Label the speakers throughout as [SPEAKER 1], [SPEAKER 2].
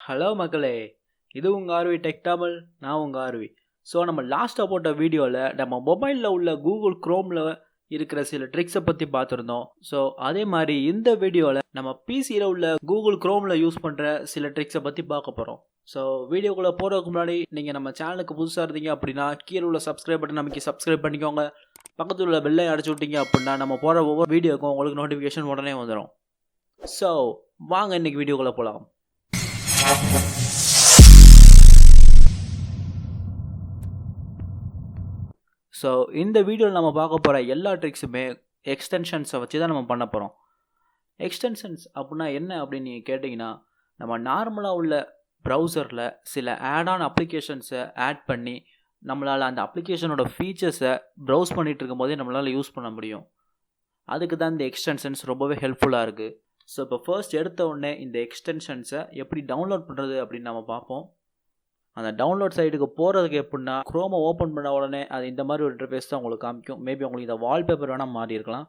[SPEAKER 1] Hello மக்களே, இது உங்கள் ஆர்வி டெக் தமிழ். நான் உங்கள் ஆர்வி. ஸோ நம்ம லாஸ்ட்டாக போட்ட வீடியோவில் நம்ம மொபைலில் உள்ள கூகுள் க்ரோமில் இருக்கிற சில ட்ரிக்ஸை பற்றி பார்த்துருந்தோம். ஸோ அதே மாதிரி இந்த வீடியோவில் நம்ம பிசியில் உள்ள கூகுள் க்ரோமில் யூஸ் பண்ணுற சில ட்ரிக்ஸை பற்றி பார்க்க போகிறோம். ஸோ வீடியோக்குள்ளே போகிறதுக்கு முன்னாடி நீங்கள் நம்ம சேனலுக்கு புதுசாக இருந்தீங்க அப்படின்னா கீழே உள்ள சப்ஸ்கிரைப் பட்டன் நமக்கு சப்ஸ்கிரைப் பண்ணிக்கோங்க. பக்கத்தில் உள்ள பெல்லை அடிச்சு விட்டீங்க அப்படின்னா நம்ம போகிற ஒவ்வொரு வீடியோக்கும் உங்களுக்கு நோட்டிஃபிகேஷன் உடனே வந்துடும். ஸோ வாங்க இன்றைக்கி வீடியோக்குள்ளே போகலாம். ஸோ இந்த வீடியோவில் நம்ம பார்க்க போகிற எல்லா ட்ரிக்ஸுமே எக்ஸ்டென்ஷன்ஸை வச்சு தான் நம்ம பண்ண போகிறோம். எக்ஸ்டென்ஷன்ஸ் அப்படின்னா என்ன அப்படின்னு நீங்கள் கேட்டிங்கன்னா, நம்ம நார்மலாக உள்ள ப்ரௌசரில் சில ஆட்-ஆன் அப்ளிகேஷன்ஸை ஆட் பண்ணி நம்மளால் அந்த அப்ளிகேஷனோட ஃபீச்சர்ஸை ப்ரௌஸ் பண்ணிகிட்டு இருக்கும்போதே நம்மளால் யூஸ் பண்ண முடியும். அதுக்கு தான் இந்த எக்ஸ்டென்ஷன்ஸ் ரொம்பவே ஹெல்ப்ஃபுல்லாக இருக்குது. ஸோ இப்போ ஃபர்ஸ்ட் எடுத்த உடனே இந்த எக்ஸ்டென்ஷன்ஸை எப்படி டவுன்லோட் பண்ணுறது அப்படின்னு நம்ம பார்ப்போம். அந்த டவுன்லோட் சைட்டுக்கு போகிறதுக்கு எப்படின்னா, க்ரோமை ஓப்பன் பண்ண உடனே அது இந்த மாதிரி ஒரு இன்டர்ஃபேஸ் தான் உங்களுக்கு காமிக்கும். மேபி உங்களுக்கு இந்த வால்பேப்பர் வேணால் மாறி இருக்கலாம்.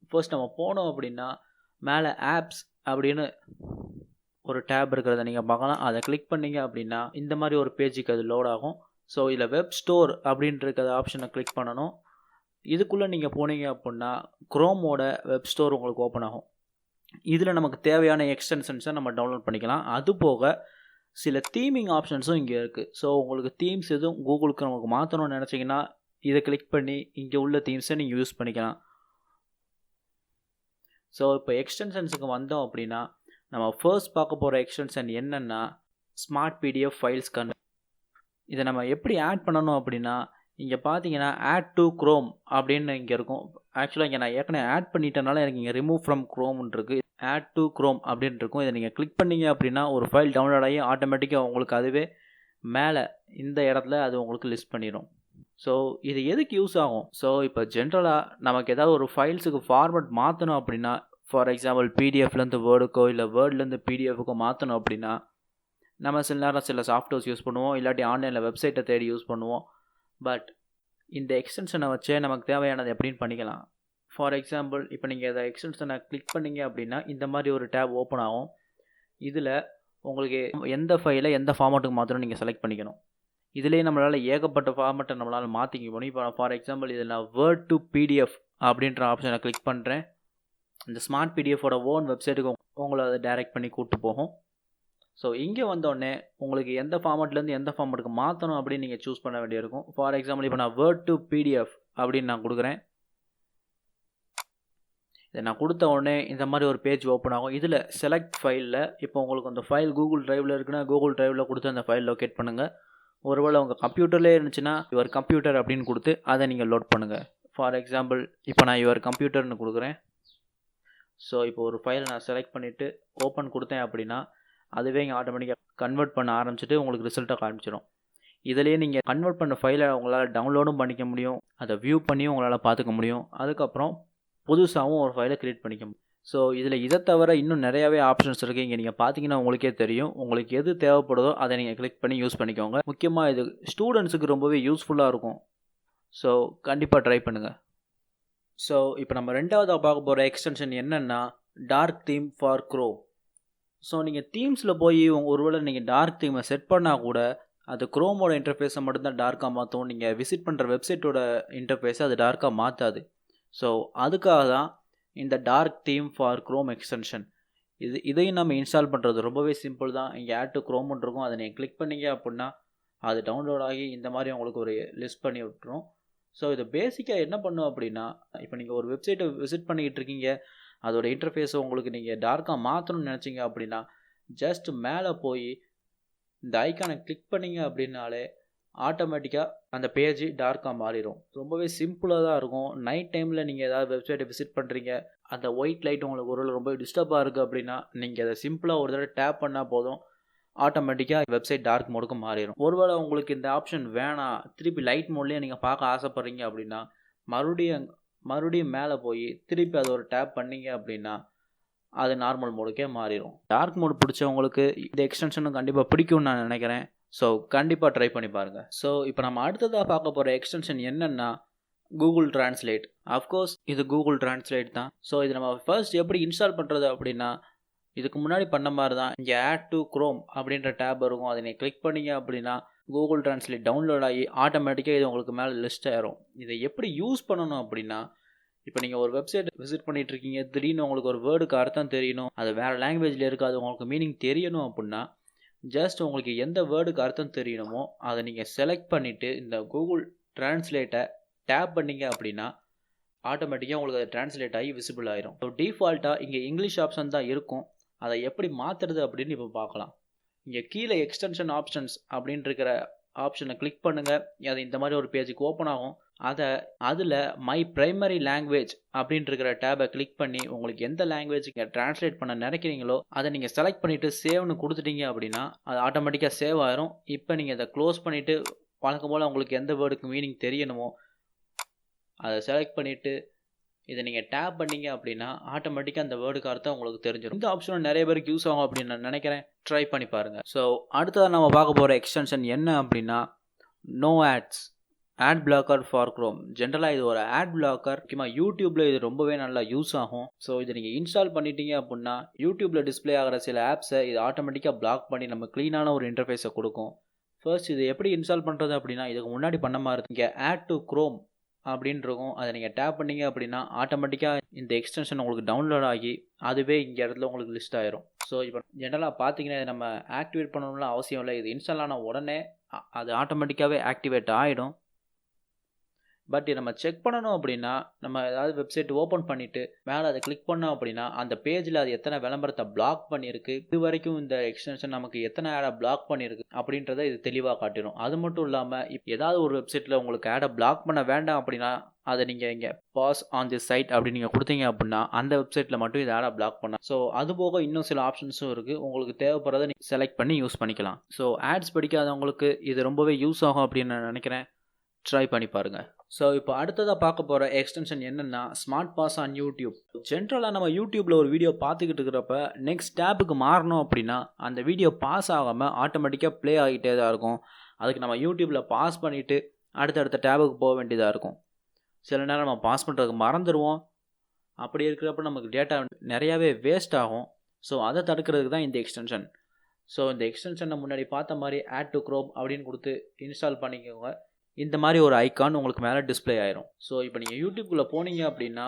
[SPEAKER 1] ஃபர்ஸ்ட் நம்ம போனோம் அப்படின்னா மேலே ஆப்ஸ் அப்படின்னு ஒரு டேப் இருக்கிறத நீங்கள் பார்க்கலாம். அதை கிளிக் பண்ணிங்க அப்படின்னா இந்த மாதிரி ஒரு பேஜுக்கு அது லோட் ஆகும். ஸோ இதில் வெப் ஸ்டோர் அப்படின்ற இருக்கிற ஆப்ஷனை கிளிக் பண்ணணும். இதுக்குள்ளே நீங்கள் போனீங்க அப்படின்னா க்ரோமோட வெப் ஸ்டோர் உங்களுக்கு ஓப்பன் ஆகும். இதில் நமக்கு தேவையான எக்ஸ்டென்ஷன்ஸை நம்ம டவுன்லோட் பண்ணிக்கலாம். அது போக சில தீமிங் ஆப்ஷன்ஸும் இங்கே இருக்குது. ஸோ உங்களுக்கு தீம்ஸ் எதுவும் கூகுளுக்கு நமக்கு மாற்றணும்னு நினச்சிங்கன்னா இதை கிளிக் பண்ணி இங்கே உள்ள தீம்ஸை நீங்கள் யூஸ் பண்ணிக்கலாம். ஸோ இப்போ எக்ஸ்டென்ஷன்ஸுக்கு வந்தோம் அப்படின்னா நம்ம ஃபர்ஸ்ட் பார்க்க போகிற எக்ஸ்டென்ஷன் என்னென்னா ஸ்மார்ட் பிடிஎஃப் ஃபைல்ஸ் கன்வெர்ட். இதை நம்ம எப்படி ஆட் பண்ணணும் அப்படின்னா, இங்கே பார்த்தீங்கன்னா ஆட் டு க்ரோம் அப்படின்னு இங்கே இருக்கும். ஆக்சுவலாக இங்கே நான் ஏற்கனவே ஆட் பண்ணிட்டனால எனக்கு இங்கே ரிமூவ் ஃப்ரம் க்ரோம்னு இருக்குது. ஆட் டு க்ரோம் அப்படின்னு இருக்கும். இதை நீங்கள் கிளிக் பண்ணிங்க அப்படின்னா ஒரு ஃபைல் டவுன்லோட் ஆகி ஆட்டோமேட்டிக்காக உங்களுக்கு அதுவே மேலே இந்த இடத்துல அது உங்களுக்கு லிஸ்ட் பண்ணிடும். ஸோ இது எதுக்கு யூஸ் ஆகும்? ஸோ இப்போ ஜென்ரலாக நமக்கு ஏதாவது ஒரு ஃபைல்ஸுக்கு ஃபார்மேட் மாற்றணும் அப்படின்னா, ஃபார் எக்ஸாம்பிள் பிடிஎஃப்லேருந்து வேர்டுக்கோ இல்லை வேர்ட்லேருந்து பிடிஎஃப்க்கோ மாற்றணும் அப்படின்னா நம்ம சில நேரம் சில சாஃப்ட்வேர்ஸ் யூஸ் பண்ணுவோம், இல்லாட்டி ஆன்லைனில் வெப்சைட்டை தேடி யூஸ் பண்ணுவோம். பட் இந்த எக்ஸ்டென்ஷனை வச்சே நமக்கு தேவையானது எப்படின்னு பண்ணிக்கலாம். ஃபார் எக்ஸாம்பிள் இப்போ நீங்கள் இதை எக்ஸ்டென்ஷனை கிளிக் பண்ணிங்க அப்படின்னா இந்த மாதிரி ஒரு டேப் ஓப்பன் ஆகும். இதில் உங்களுக்கு எந்த ஃபைலை எந்த ஃபார்மேட்டுக்கு மாற்றணும் நீங்கள் செலக்ட் பண்ணிக்கணும். இதிலேயே நம்மளால் ஏகப்பட்ட ஃபார்மேட்டை நம்மளால் மாற்றிக்க முடியும். இப்போ ஃபார் எக்ஸாம்பிள் இதில் நான் வேர்ட் டு பிடிஎஃப் அப்படின்ற ஆப்ஷனை கிளிக் பண்ணுறேன். இந்த ஸ்மார்ட் பிடிஎஃபோட ஓன் வெப்சைட்டுக்கு உங்களை அதை டைரக்ட் பண்ணி கூப்பிட்டு போகும். ஸோ இங்கே வந்தோடனே உங்களுக்கு எந்த ஃபார்மேட்லேருந்து எந்த ஃபார்மேட்டுக்கு மாற்றணும் அப்படின்னு நீங்கள் சூஸ் பண்ண வேண்டியிருக்கும். ஃபார் எக்ஸாம்பிள் இப்போ நான் வேர்ட் டு பிடிஎஃப் அப்படின்னு நான் கொடுக்குறேன். இதை நான் கொடுத்த உடனே இந்த மாதிரி ஒரு பேஜ் ஓப்பன் ஆகும். இதில் செலக்ட் ஃபைலில் இப்போ உங்களுக்கு அந்த ஃபைல் கூகுள் ட்ரைவில் இருக்குன்னா கூகுள் ட்ரைவில் கொடுத்து அந்த ஃபைல் லொக்கேட் பண்ணுங்கள். ஒருவேளை உங்கள் கம்ப்யூட்டர்லேயே இருந்துச்சுன்னா யுவர் கம்ப்யூட்டர் அப்படின்னு கொடுத்து அதை நீங்கள் லோட் பண்ணுங்கள். ஃபார் எக்ஸாம்பிள் இப்போ நான் யுவர் கம்ப்யூட்டர்னு கொடுக்குறேன். ஸோ இப்போ ஒரு ஃபைலை நான் செலக்ட் பண்ணிவிட்டு ஓப்பன் கொடுத்தேன் அப்படின்னா அதுவே இங்கே ஆட்டோமேட்டிக்காக கன்வெர்ட் பண்ண ஆரம்பிச்சுட்டு உங்களுக்கு ரிசல்ட்டை காமிச்சிடும். இதிலேயே நீங்கள் கன்வெர்ட் பண்ண ஃபைலை உங்களால் டவுன்லோடும் பண்ணிக்க முடியும், அதை வியூ பண்ணியும் உங்களால் பார்த்துக்க முடியும். அதுக்கப்புறம் புதுசாகவும் ஒரு ஃபைலை க்ரியேட் பண்ணிக்க முடியும். ஸோ இதில் இதை தவிர இன்னும் நிறையாவே ஆப்ஷன்ஸ் இருக்குது. இங்கே நீங்கள் பார்த்தீங்கன்னா உங்களுக்கே தெரியும். உங்களுக்கு எது தேவைப்படுதோ அதை நீங்கள் கிளிக் பண்ணி யூஸ் பண்ணிக்கோங்க. முக்கியமாக இது ஸ்டூடெண்ட்ஸுக்கு ரொம்பவே யூஸ்ஃபுல்லாக இருக்கும். ஸோ கண்டிப்பாக ட்ரை பண்ணுங்கள். ஸோ இப்போ நம்ம ரெண்டாவதாக பார்க்க போகிற எக்ஸ்டென்ஷன் என்னென்னா dark theme for Chrome. So நீங்கள் தீம்ஸில் போய் ஒருவேளை நீங்கள் டார்க் தீமை செட் பண்ணால் கூட அது க்ரோமோட இன்டர்ஃபேஸை மட்டும்தான் டார்க்காக மாற்றும். நீங்கள் விசிட் பண்ணுற வெப்சைட்டோட இன்டர்ஃபேஸை அது டார்க்காக மாற்றாது. ஸோ அதுக்காக தான் இந்த dark theme for Chrome extension. இதையும் நம்ம இன்ஸ்டால் பண்ணுறது ரொம்பவே சிம்பிள் தான். இங்கே ஆட் டு க்ரோம்னு இருக்கும். அதை நீங்கள் கிளிக் பண்ணிங்க அப்படின்னா அது டவுன்லோட் ஆகி இந்த மாதிரி உங்களுக்கு ஒரு லிஸ்ட் பண்ணி விட்டுரும். ஸோ இது பேசிக்காக என்ன பண்ணும் அப்படின்னா, இப்போ நீங்கள் ஒரு வெப்சைட்டை விசிட் பண்ணிக்கிட்டு இருக்கீங்க, அதோட இன்டர்ஃபேஸை உங்களுக்கு நீங்கள் டார்க்காக மாற்றணும்னு நினச்சிங்க அப்படின்னா ஜஸ்ட் மேலே போய் இந்த ஐக்கானை கிளிக் பண்ணிங்க அப்படின்னாலே ஆட்டோமேட்டிக்காக அந்த பேஜ் டார்க்காக மாறிடும். ரொம்பவே சிம்பிளாக தான் இருக்கும். நைட் டைமில் நீங்கள் ஏதாவது வெப்சைட்டை விசிட் பண்ணுறீங்க, அந்த ஒயிட் லைட் உங்களுக்கு ஒரு ரொம்ப டிஸ்டர்பாக இருக்குது அப்படின்னா நீங்கள் அதை சிம்பிளாக ஒரு தடவை டேப் பண்ணால் போதும், ஆட்டோமேட்டிக்காக வெப்சைட் டார்க் மோடுக்கு மாறிடும். ஒருவேளை உங்களுக்கு இந்த ஆப்ஷன் வேணாம், திருப்பி லைட் மோட்லேயே நீங்கள் பார்க்க ஆசைப்பட்றீங்க அப்படின்னா மறுபடியும் மேலே போய் திருப்பி அதை ஒரு டேப் பண்ணிங்க அப்படின்னா அது நார்மல் மோடுக்கே மாறிடும். டார்க் மோடு பிடிச்சவங்களுக்கு இந்த எக்ஸ்டென்ஷனும் கண்டிப்பாக பிடிக்கும்னு நான் நினைக்கிறேன். ஸோ கண்டிப்பாக ட்ரை பண்ணி பாருங்கள். ஸோ இப்போ நம்ம அடுத்ததாக பார்க்க போகிற எக்ஸ்டென்ஷன் என்னென்னா கூகுள் டிரான்ஸ்லேட். அஃப்கோர்ஸ் இது கூகுள் டிரான்ஸ்லேட் தான். ஸோ இது நம்ம ஃபர்ஸ்ட் எப்படி இன்ஸ்டால் பண்ணுறது அப்படின்னா இதுக்கு முன்னாடி பண்ண மாதிரி தான். இங்கே ஆட் டு குரோம் அப்படின்ற டேப் இருக்கும். அதை நீங்கள் கிளிக் பண்ணீங்க அப்படின்னா கூகுள் டிரான்ஸ்லேட் டவுன்லோட் ஆகி ஆட்டோமேட்டிக்காக இது உங்களுக்கு மேலே லிஸ்ட் ஆயிரும். இதை எப்படி யூஸ் பண்ணணும் அப்படின்னா, இப்போ நீங்கள் ஒரு வெப்சைட் விசிட் பண்ணிட்டு இருக்கீங்க, திடீர்னு உங்களுக்கு ஒரு வேர்டுக்கு அர்த்தம் தெரியணும், அது வேறு லாங்குவேஜில் இருக்குது, அது உங்களுக்கு மீனிங் தெரியணும் அப்படின்னா ஜஸ்ட் உங்களுக்கு எந்த வேர்டுக்கு அர்த்தம் தெரியணுமோ அதை நீங்கள் செலக்ட் பண்ணிவிட்டு இந்த கூகுள் டிரான்ஸ்லேட்டை டேப் பண்ணிங்க அப்படின்னா ஆட்டோமேட்டிக்காக உங்களுக்கு அது டிரான்ஸ்லேட் ஆகி விசிபிள் ஆயிரும். ஸோ டிஃபால்ட்டாக இங்கே இங்கிலீஷ் ஆப்ஷன் தான் இருக்கும். அதை எப்படி மாற்றுறது அப்படின்னு இப்போ பார்க்கலாம். இங்கே கீழே எக்ஸ்டென்ஷன் ஆப்ஷன்ஸ் அப்படின்னு இருக்கிற ஆப்ஷனை கிளிக் பண்ணுங்கள். அது இந்த மாதிரி ஒரு பேஜுக்கு ஓப்பன் ஆகும். அதில் மை ப்ரைமரி லாங்குவேஜ் அப்படின்ட்டு இருக்கிற டேபை கிளிக் பண்ணி உங்களுக்கு எந்த லாங்குவேஜுக்கு ட்ரான்ஸ்லேட் பண்ண நினைக்கிறீங்களோ அதை நீங்கள் செலக்ட் பண்ணிவிட்டு சேவ்னு கொடுத்துட்டீங்க அப்படின்னா அது ஆட்டோமேட்டிக்காக சேவ் ஆயிரும். இப்போ நீங்கள் அதை க்ளோஸ் பண்ணிவிட்டு வழக்கம் போல் உங்களுக்கு எந்த வேர்டுக்கு மீனிங் தெரியணுமோ அதை செலக்ட் பண்ணிவிட்டு இதை நீங்கள் டேப் பண்ணீங்க அப்படின்னா ஆட்டோமேட்டிக்காக அந்த வேர்டுக்கு அர்த்தம் உங்களுக்கு தெரிஞ்சிடும். இந்த ஆப்ஷனும் நிறைய பேருக்கு யூஸ் ஆகும் அப்படின்னு நான் நினைக்கிறேன். ட்ரை பண்ணி பாருங்கள். ஸோ அடுத்ததாக நம்ம பார்க்க போகிற எக்ஸ்டென்ஷன் என்ன அப்படின்னா no ads ad blocker for Chrome. ஜென்ரலாக இது ஒரு ஆட் பிளாக்கர். முக்கியமாக யூடியூப்பில் இது ரொம்பவே நல்லா யூஸ் ஆகும். ஸோ இதை நீங்கள் இன்ஸ்டால் பண்ணிட்டீங்க அப்படின்னா யூடியூப்பில் டிஸ்பிளே ஆகிற சில ஆப்ஸை இது ஆட்டோமேட்டிக்காக பிளாக் பண்ணி நம்ம க்ளீனான ஒரு இன்டர்ஃபேஸை கொடுக்கும். ஃபர்ஸ்ட் இது எப்படி இன்ஸ்டால் பண்ணுறது அப்படின்னா இதுக்கு முன்னாடி பண்ண மாதிரி இங்கே ஆட் டு குரோம் அப்படின்னு இருக்கும். அதை நீங்கள் டேப் பண்ணீங்க அப்படின்னா ஆட்டோமேட்டிக்காக இந்த எக்ஸ்டென்ஷன் உங்களுக்கு டவுன்லோட் ஆகி அதுவே இங்கே இடத்துல உங்களுக்கு லிஸ்ட் ஆயிரும். ஸோ இப்போ ஜென்ரலாக பார்த்தீங்கன்னா இது நம்ம ஆக்டிவேட் பண்ணணும்னு அவசியம் இல்லை. இது இன்ஸ்டால் ஆன உடனே அது ஆட்டோமேட்டிக்காகவே ஆக்டிவேட் ஆகிடும். பட் நம்ம செக் பண்ணணும் அப்படின்னா நம்ம ஏதாவது வெப்சைட் ஓப்பன் பண்ணிவிட்டு மேலே அதை கிளிக் பண்ணோம் அப்படின்னா அந்த பேஜில் அது எத்தனை விளம்பரத்தை பிளாக் பண்ணியிருக்கு, இது வரைக்கும் இந்த எக்ஸ்டென்ஷன் நமக்கு எத்தனை ஆடை பிளாக் பண்ணியிருக்கு அப்படின்றத இது தெளிவாக காட்டிடும். அது மட்டும் இல்லாமல் ஏதாவது ஒரு வெப்சைட்டில் உங்களுக்கு ஆடை பிளாக் பண்ண வேண்டாம் அப்படின்னா அதை நீங்கள் இங்கே பாஸ் ஆன் தி சைட் அப்படின்னு நீங்கள் கொடுத்தீங்க அப்படின்னா அந்த வெப்சைட்டில் மட்டும் இது ஆடை பிளாக் பண்ணலாம். ஸோ அது போக இன்னும் சில ஆப்ஷன்ஸும் இருக்குது. உங்களுக்கு தேவைப்படுறதை நீங்கள் செலக்ட் பண்ணி யூஸ் பண்ணிக்கலாம். ஸோ ஆட்ஸ் படிக்காதவங்களுக்கு இது ரொம்பவே யூஸ் ஆகும் அப்படின்னு நான் நினைக்கிறேன். ட்ரை பண்ணி பாருங்கள். ஸோ இப்போ அடுத்ததாக பார்க்க போகிற எக்ஸ்டென்ஷன் என்னென்னா ஸ்மார்ட் பாஸ் ஆன் யூடியூப். ஜென்ரலாக நம்ம யூடியூப்பில் ஒரு வீடியோ பார்த்துக்கிட்டு இருக்கிறப்ப நெக்ஸ்ட் டேப்புக்கு மாறணும் அப்படின்னா அந்த வீடியோ பாஸ் ஆகாமல் ஆட்டோமேட்டிக்காக ப்ளே ஆகிட்டே தான் இருக்கும். அதுக்கு நம்ம யூடியூப்பில் பாஸ் பண்ணிவிட்டு அடுத்தடுத்த டேபுக்கு போக வேண்டியதாக இருக்கும். சில நேரம் நம்ம பாஸ் பண்ணுறதுக்கு மறந்துடுவோம். அப்படி இருக்கிறப்ப நமக்கு டேட்டா நிறையாவே வேஸ்ட் ஆகும். ஸோ அதை தடுக்கிறதுக்கு தான் இந்த எக்ஸ்டென்ஷன். ஸோ இந்த எக்ஸ்டென்ஷனை முன்னாடி பார்த்த மாதிரி ஆட் டு குரோம் அப்படின்னு கொடுத்து இன்ஸ்டால் பண்ணிக்கோங்க. இந்த மாதிரி ஒரு ஐக்கான் உங்களுக்கு மேலே டிஸ்பிளே ஆயிரும். ஸோ இப்போ நீங்கள் யூடியூப்குள்ளே போனீங்க அப்படின்னா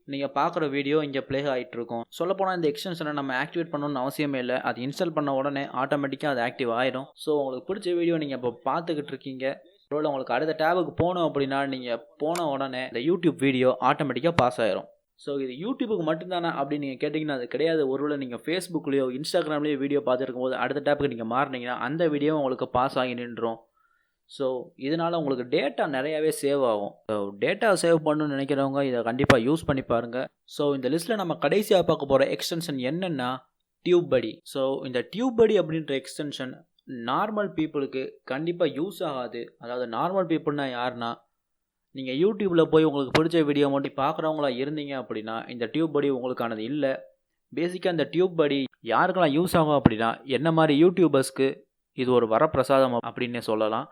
[SPEAKER 1] நீங்கள் பார்க்குற வீடியோ இங்கே ப்ளே ஆகிட்டு இருக்கும். சொல்லப்போனால் இந்த எக்ஸ்டென்ஷனை நம்ம ஆக்டிவேட் பண்ணணும்னு அவசியமே இல்லை. அது இன்ஸ்டால் பண்ண உடனே ஆட்டோமேட்டிக்காக அது ஆக்டிவ் ஆகிடும். ஸோ உங்களுக்கு பிடிச்ச வீடியோ நீங்கள் இப்போ பார்த்துக்கிட்டு இருக்கீங்க, ஒருவேளை உங்களுக்கு அடுத்த டேபுக்கு போகணும் அப்படின்னா நீங்கள் போன உடனே இந்த யூடியூப் வீடியோ ஆட்டோமேட்டிக்காக பாஸ் ஆயிரும். ஸோ இது யூடியூபுக்கு மட்டும்தானே அப்படின்னு நீங்கள் கேட்டிங்கன்னா அது கிடையாது. ஒருவேளை நீங்கள் ஃபேஸ்புக்லேயோ இன்ஸ்டாகிராம்லேயோ வீடியோ பார்த்துருக்கும் போது அடுத்த டேப்புக்கு நீங்கள் மாறினீங்கன்னா அந்த வீடியோ உங்களுக்கு பாஸ் ஆகி நின்றுடும். ஸோ இதனால் உங்களுக்கு டேட்டா நிறையாவே சேவ் ஆகும். ஸோ டேட்டா சேவ் பண்ணணும்னு நினைக்கிறவங்க இதை கண்டிப்பாக யூஸ் பண்ணி பாருங்கள். ஸோ இந்த லிஸ்ட்டில் நம்ம கடைசியாக பார்க்க போகிற எக்ஸ்டென்ஷன் என்னென்னா டியூப் படி. ஸோ இந்த டியூப் படி அப்படின்ற எக்ஸ்டென்ஷன் நார்மல் பீப்புளுக்கு கண்டிப்பாக யூஸ் ஆகாது. அதாவது நார்மல் பீப்புள்னா யாருன்னா நீங்கள் யூடியூப்பில் போய் உங்களுக்கு பிடிச்ச வீடியோ மட்டும் பார்க்குறவங்களா இருந்தீங்க அப்படின்னா இந்த டியூப் படி உங்களுக்கானது இல்லை. பேசிக்காக இந்த டியூப் படி யாருக்கெல்லாம் யூஸ் ஆகும் அப்படின்னா என்ன மாதிரி யூடியூபர்ஸ்க்கு இது ஒரு வரப்பிரசாதம் அப்படின்னே சொல்லலாம்.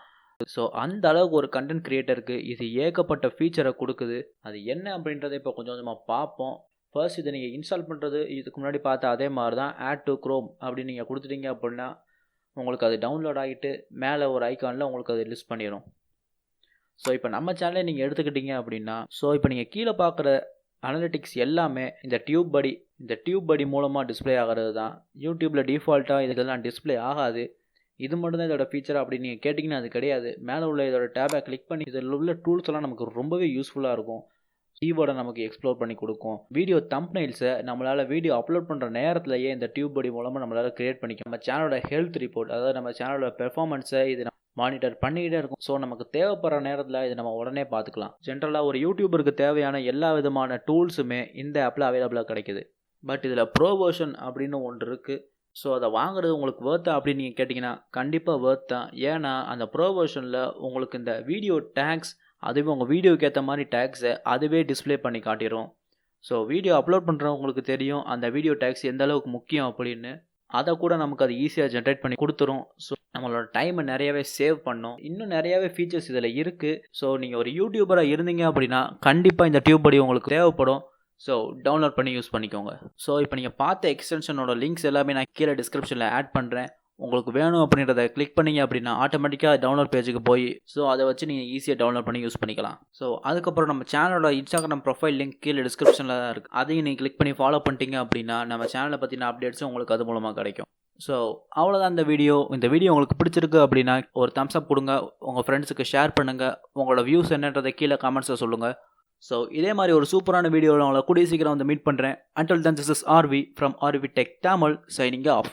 [SPEAKER 1] ஸோ அந்த அளவுக்கு ஒரு கண்டென்ட் கிரியேட்டருக்கு இது ஏகப்பட்ட ஃபீச்சரை கொடுக்குது. அது என்ன அப்படின்றத இப்போ கொஞ்சம் கொஞ்சமாக பார்ப்போம். ஃபர்ஸ்ட் இதை நீங்கள் இன்ஸ்டால் பண்ணுறது இதுக்கு முன்னாடி பார்த்த அதே மாதிரி தான் ஆட் டு குரோம் அப்படின்னு நீங்கள் கொடுத்துட்டீங்க அப்படின்னா உங்களுக்கு அது டவுன்லோட் ஆகிட்டு மேலே ஒரு ஐக்கானில் உங்களுக்கு அது லிஸ்ட் பண்ணிடும். ஸோ இப்போ நம்ம சேனலை நீங்கள் எடுத்துக்கிட்டீங்க அப்படின்னா ஸோ இப்போ நீங்கள் கீழே பார்க்குற அனலிட்டிக்ஸ் எல்லாமே இந்த டியூப் படி மூலமாக டிஸ்பிளே ஆகிறது தான். யூடியூப்பில் டிஃபால்ட்டாக இதெல்லாம் டிஸ்பிளே ஆகாது. இது மட்டும்தான் இதோட ஃபீச்சர் அப்படின்னு நீங்கள் கேட்டிங்கன்னா அது கிடையாது. மேலே உள்ள இதோட டேபை கிளிக் பண்ணி இதில் உள்ள டூல்ஸ் எல்லாம் நமக்கு ரொம்பவே யூஸ்ஃபுல்லாக இருக்கும். கீவேர்டை நமக்கு எக்ஸ்ப்ளோர் பண்ணி கொடுக்கும். வீடியோ தம்ப்நெயில்ஸை நம்மளால் வீடியோ அப்லோட் பண்ணுற நேரத்திலேயே இந்த டியூப் படி மூலமாக நம்மளால் கிரியேட் பண்ணிக்கும். நம்ம சேனலோட ஹெல்த் ரிப்போர்ட், அதாவது நம்ம சேனலோட பெர்ஃபார்மன்ஸை இது மானிட்டர் பண்ணிக்கிட்டே இருக்கும். ஸோ நமக்கு தேவைப்படுற நேரத்தில் இதை நம்ம உடனே பார்த்துக்கலாம். ஜென்ரலாக ஒரு யூடியூபருக்கு தேவையான எல்லா விதமான டூல்ஸுமே இந்த ஆப்பில் அவைலபிளாக கிடைக்குது. பட் இதில் ப்ரோ வெர்ஷன் அப்படின்னு ஒன்று இருக்குது. ஸோ அதை வாங்குறது உங்களுக்கு வேர்த்தா அப்படின்னு நீங்கள் கேட்டிங்கன்னா கண்டிப்பாக வேர்த் தான். ஏன்னா அந்த ப்ரோ வெர்ஷனில் உங்களுக்கு இந்த வீடியோ டேக்ஸ் அதுவே உங்கள் வீடியோக்கு ஏற்ற மாதிரி டேக்ஸை அதுவே டிஸ்பிளே பண்ணி காட்டிடும். ஸோ வீடியோ அப்லோட் பண்ணுறவங்களுக்கு தெரியும் அந்த வீடியோ டேக்ஸ் எந்த அளவுக்கு முக்கியம் அப்படின்னு. அதை கூட நமக்கு அது ஈஸியாக ஜென்ரேட் பண்ணி கொடுத்துரும். ஸோ நம்மளோட டைமை நிறையவே சேவ் பண்ணும். இன்னும் நிறையாவே ஃபீச்சர்ஸ் இதில் இருக்குது. ஸோ நீங்கள் ஒரு யூடியூபராக இருந்தீங்க அப்படின்னா கண்டிப்பாக இந்த டியூப் படி உங்களுக்கு தேவைப்படும். ஸோ டவுன்லோட் பண்ணி யூஸ் பண்ணிக்கோங்க. ஸோ இப்போ நீங்கள் பார்த்த எக்ஸ்டென்ஷனோட லிங்க்ஸ் எல்லாமே நான் கீழே டிஸ்கிரிப்ஷனில் ஆட் பண்ணுறேன். உங்களுக்கு வேணும் அப்படின்றத கிளிக் பண்ணிங்க அப்படின்னா ஆட்டோமேட்டிக்காக டவுன்லோட் பேஜுக்கு போய் ஸோ அதை வச்சு நீங்கள் ஈஸியாக டவுன்லோட் பண்ணி யூஸ் பண்ணிக்கலாம். ஸோ அதுக்கப்புறம் நம்ம சேனலோட இன்ஸ்டாகிராம் ப்ரொஃபைல் லிங்க் கீழே டிஸ்கிரிப்ஷனில் தான் இருக்குது. அதையும் நீங்கள் கிளிக் பண்ணி ஃபாலோ பண்ணிட்டீங்க அப்படின்னா நம்ம சேனலை பற்றின அப்டேட்ஸும் உங்களுக்கு அது மூலமாக கிடைக்கும். ஸோ அவ்வளோதான் இந்த வீடியோ உங்களுக்கு பிடிச்சிருக்கு அப்படின்னா ஒரு தம்ஸ் அப் கொடுங்க, உங்கள் ஃப்ரெண்ட்ஸுக்கு ஷேர் பண்ணுங்கள், உங்களோட வியூஸ் என்னன்றதை கீழே கமெண்ட்ஸில் சொல்லுங்கள். ஸோ இதே மாதிரி ஒரு சூப்பரான வீடியோவில் உங்களை கூடிய சீக்கிரம் வந்து மீட் பண்ணுறேன். Until then, this is RV from RV Tech Tamil signing off.